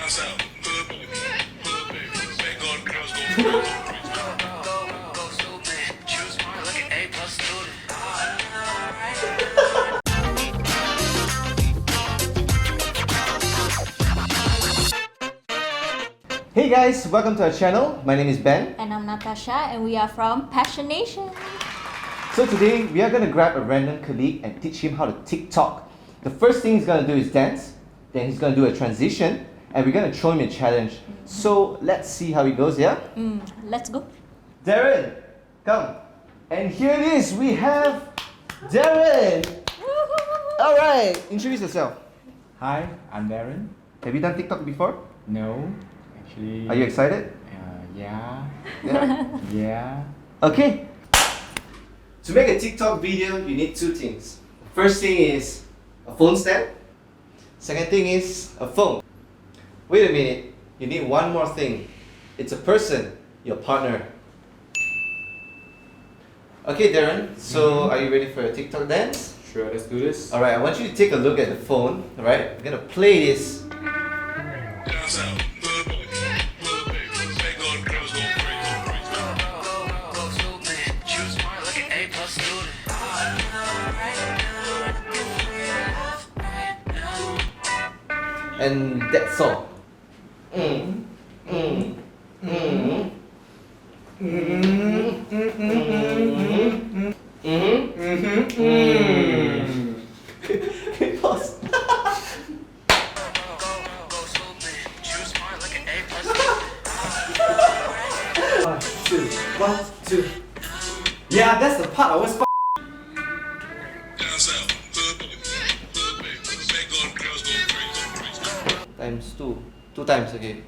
Hey guys, welcome to our channel. My name is Ben. And I'm Natasha, and we are from Passionation. So today we are going to grab a random colleague and teach him how to TikTok. The first thing he's going to do is dance, then he's going to do a transition, and we're going to throw him a challenge. So let's see how it goes, yeah? Let's go. Darren, come. And here it is, we have Darren. Alright, introduce yourself. Hi, I'm Darren. Have you done TikTok before? No, actually. Are you excited? Yeah. Yeah. Yeah. Okay. To make a TikTok video, you need two things. First thing is a phone stand. Second thing is a phone. Wait a minute, you need one more thing. It's a person, your partner. Okay, Darren, so are you ready for a TikTok dance? Sure, let's do this. Alright, I want you to take a look at the phone, alright? I'm gonna play this. And that's all. Pause. One, two. Yeah, that's the part I was times two. Two times, okay.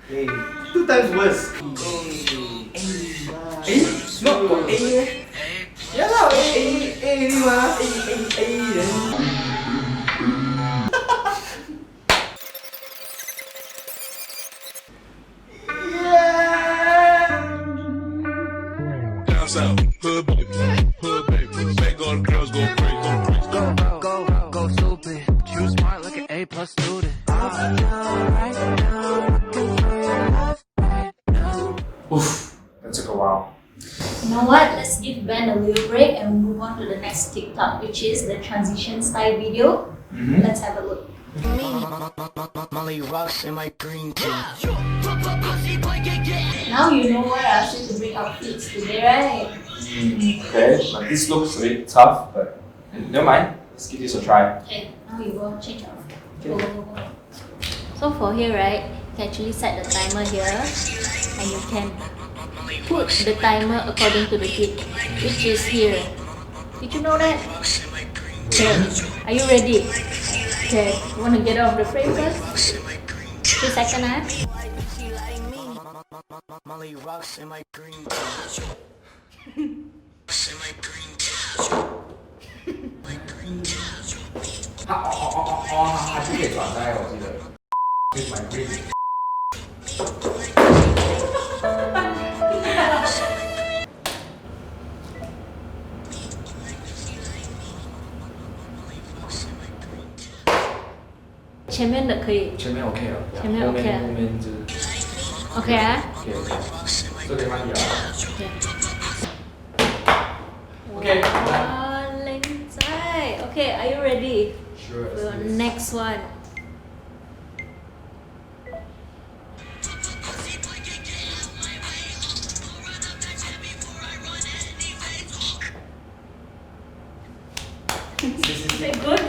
Hey, two times worse. Not got A. Yeah lah, A ni mah. Go stupid. You smart like an A+ student. Oof, that took a while. You know what? Let's give Ben a little break and move on to the next TikTok, which is the transition style video. Let's have a look. Molly rocks in my green tea. Now you know why I asked you to bring outfits today, right? Okay, but this looks a bit tough, but never mind. Let's give this a try. Okay, now you go change outfit. Go, go, go. So for here, right, you can actually set the timer here, and you can put the timer according to the beat, which is here. Did you know that? Okay, are you ready? Okay, you want to get out of the frame first? 2 seconds, Molly rocks in my green还是可以转带，我记得。With my green. 前面的可以。前面 OK 了，前面 OK 了后面就是 OK 啊 OK，这可以慢点啊。 OK。哇，靓仔。Okay, are you ready? Sure. For your next one. Is it good?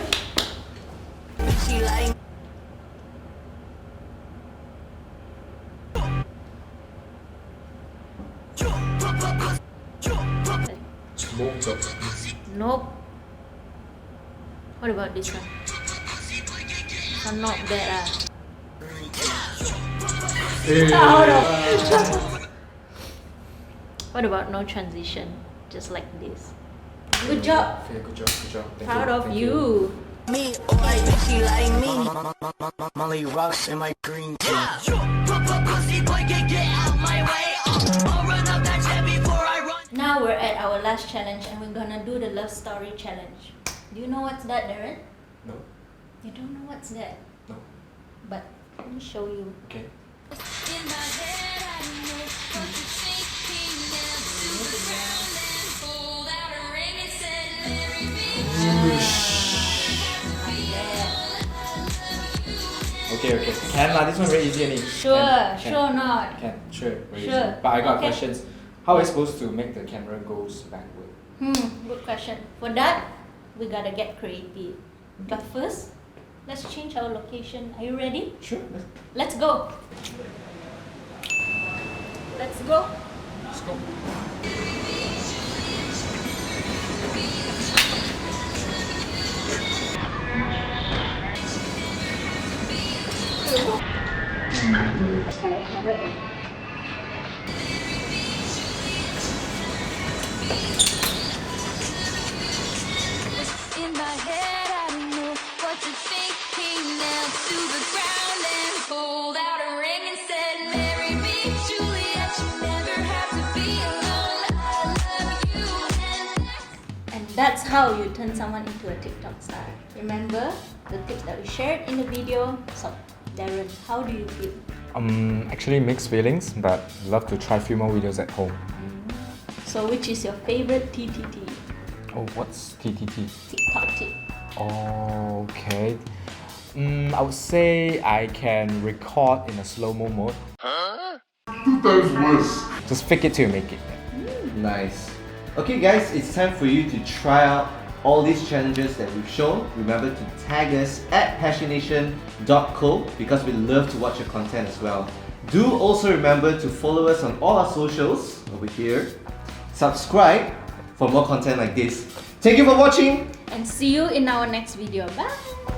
Nope. What about this one? Oh, not bad. What about no transition? Just like this. Good job. Okay, good job, good job. Proud of you. Me, or I think she like me. Molly rocks in my green tea. Now we're at our last challenge and we're gonna do the love story challenge. Do you know what's that, Darren? No. You don't know what's that? No. But let me show you. Okay. In my head, I know what you're thinking now. To the ground and pulled out a ring and said, marry me. Okay. Can lah. This one very easy, only. Sure not. Can. Sure. Very Sure. easy. But I got Okay. questions. How are we supposed to make the camera goes backward? Good question. For that, we gotta get creative. But first, let's change our location. Are you ready? Sure. Let's go. Let's go. Let's go. In my head, I don't know what you're thinking now. To the ground and pulled out a ring and said, marry me, Juliet. You never have to be alone. I love you. And that's how you turn someone into a TikTok star. Remember the tips that we shared in the video? So, Darren, how do you feel? Actually mixed feelings, but love to try a few more videos at home. So, which is your favorite TTT? Oh, what's TTT? TikTok tip. Oh, okay. I would say I can record in a slow-mo mode. Just fake it till you make it. Nice. Okay guys, it's time for you to try out all these challenges that we've shown. Remember to tag us at passionation.co because we love to watch your content as well. Do also remember to follow us on all our socials over here. Subscribe for more content like this. Thank you for watching. And see you in our next video. Bye!